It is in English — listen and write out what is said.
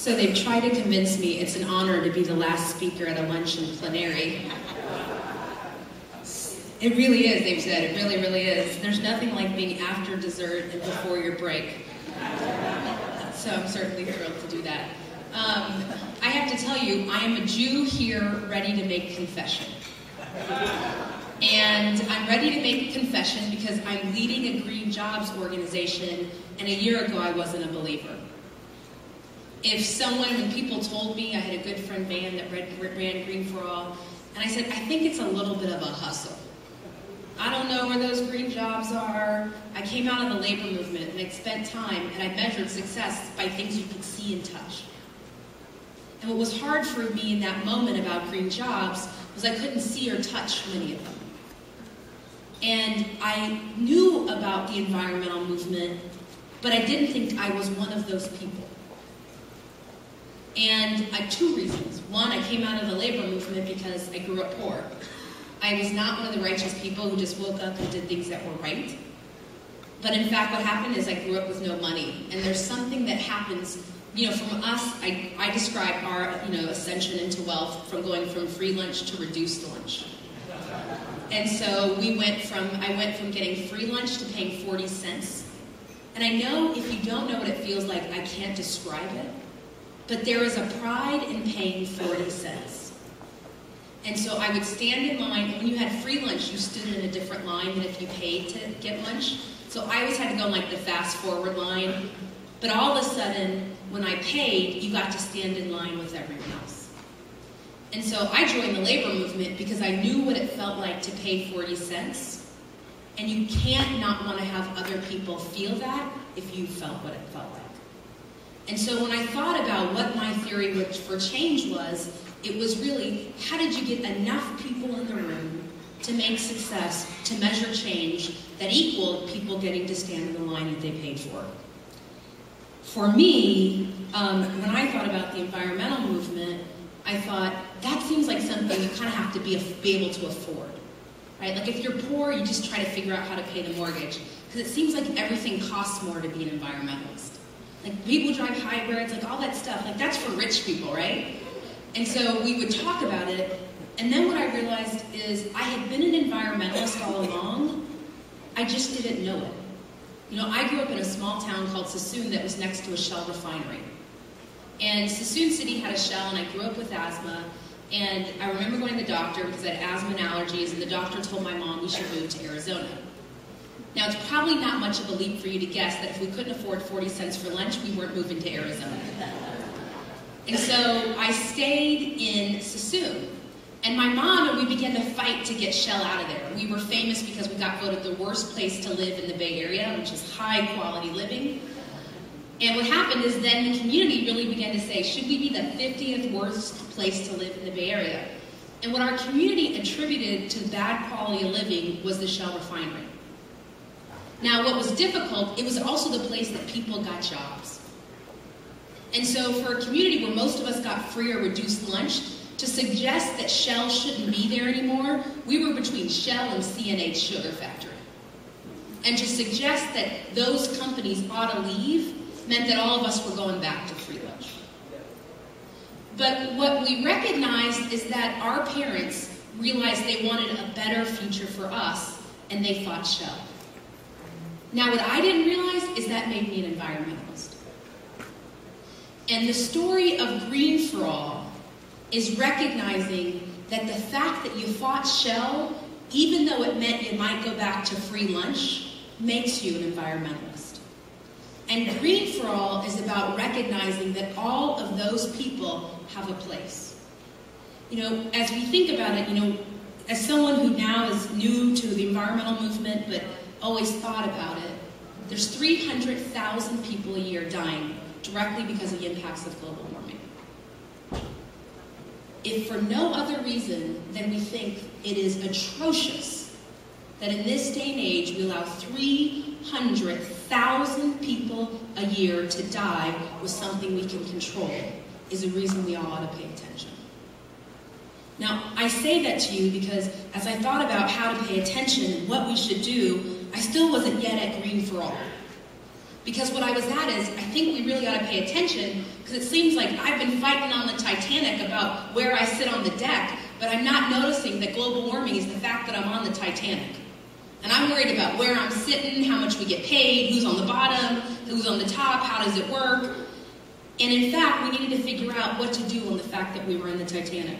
So they've tried to convince me it's an honor to be the last speaker at a lunch in plenary. It really is, they've said. It really, really is. There's nothing like being after dessert and before your break. So I'm certainly thrilled to do that. I have to tell you, I am a Jew here ready to make confession. And I'm ready to make confession because I'm leading a green jobs organization, and a year ago I wasn't a believer. When people told me, I had a good friend, Van, that ran Green for All, and I said, I think it's a little bit of a hustle. I don't know where those green jobs are. I came out of the labor movement, and I'd spent time, and I measured success by things you could see and touch. And what was hard for me in that moment about green jobs was I couldn't see or touch many of them. And I knew about the environmental movement, but I didn't think I was one of those people. And I had two reasons. One, I came out of the labor movement because I grew up poor. I was not one of the righteous people who just woke up and did things that were right. But in fact, what happened is I grew up with no money. And there's something that happens, from us, I describe our, ascension into wealth from going from free lunch to reduced lunch. And so I went from getting free lunch to paying 40 cents. And I know if you don't know what it feels like, I can't describe it. But there is a pride in paying 40 cents. And so I would stand in line, and when you had free lunch, you stood in a different line than if you paid to get lunch. So I always had to go in the fast forward line. But all of a sudden, when I paid, you got to stand in line with everyone else. And so I joined the labor movement because I knew what it felt like to pay 40 cents. And you can't not want to have other people feel that if you felt what it felt like. And so when I thought about what my theory for change was, it was really, how did you get enough people in the room to make success, to measure change, that equaled people getting to stand in the line that they paid for? For me, when I thought about the environmental movement, I thought, that seems like something you kind of have to be able to afford. Right? Like if you're poor, you just try to figure out how to pay the mortgage. Because it seems like everything costs more to be an environmentalist. Like people drive hybrids, all that stuff. That's for rich people, right? And so we would talk about it. And then what I realized is I had been an environmentalist all along. I just didn't know it. I grew up in a small town called Sassoon that was next to a Shell refinery. And Sassoon City had a Shell, and I grew up with asthma. And I remember going to the doctor because I had asthma and allergies, and the doctor told my mom we should move to Arizona. Now, it's probably not much of a leap for you to guess that if we couldn't afford 40 cents for lunch, we weren't moving to Arizona. And so I stayed in Sassoon. And my mom and we began to fight to get Shell out of there. We were famous because we got voted the worst place to live in the Bay Area, which is high quality living. And what happened is then the community really began to say, should we be the 50th worst place to live in the Bay Area? And what our community attributed to bad quality of living was the Shell refinery. Now, what was difficult, it was also the place that people got jobs. And so for a community where most of us got free or reduced lunch, to suggest that Shell shouldn't be there anymore, we were between Shell and CNH Sugar Factory. And to suggest that those companies ought to leave meant that all of us were going back to free lunch. But what we recognized is that our parents realized they wanted a better future for us, and they fought Shell. Now, what I didn't realize is that made me an environmentalist. And the story of Green for All is recognizing that the fact that you fought Shell, even though it meant you might go back to free lunch, makes you an environmentalist. And Green for All is about recognizing that all of those people have a place. As we think about it, as someone who now is new to the environmental movement but always thought about it, there's 300,000 people a year dying directly because of the impacts of global warming. If for no other reason than we think it is atrocious that in this day and age we allow 300,000 people a year to die with something we can control, is a reason we all ought to pay attention. Now, I say that to you because as I thought about how to pay attention and what we should do, I still wasn't yet at Green for All. Because what I was at is, I think we really ought to pay attention, because it seems like I've been fighting on the Titanic about where I sit on the deck, but I'm not noticing that global warming is the fact that I'm on the Titanic. And I'm worried about where I'm sitting, how much we get paid, who's on the bottom, who's on the top, how does it work. And in fact, we needed to figure out what to do on the fact that we were in the Titanic.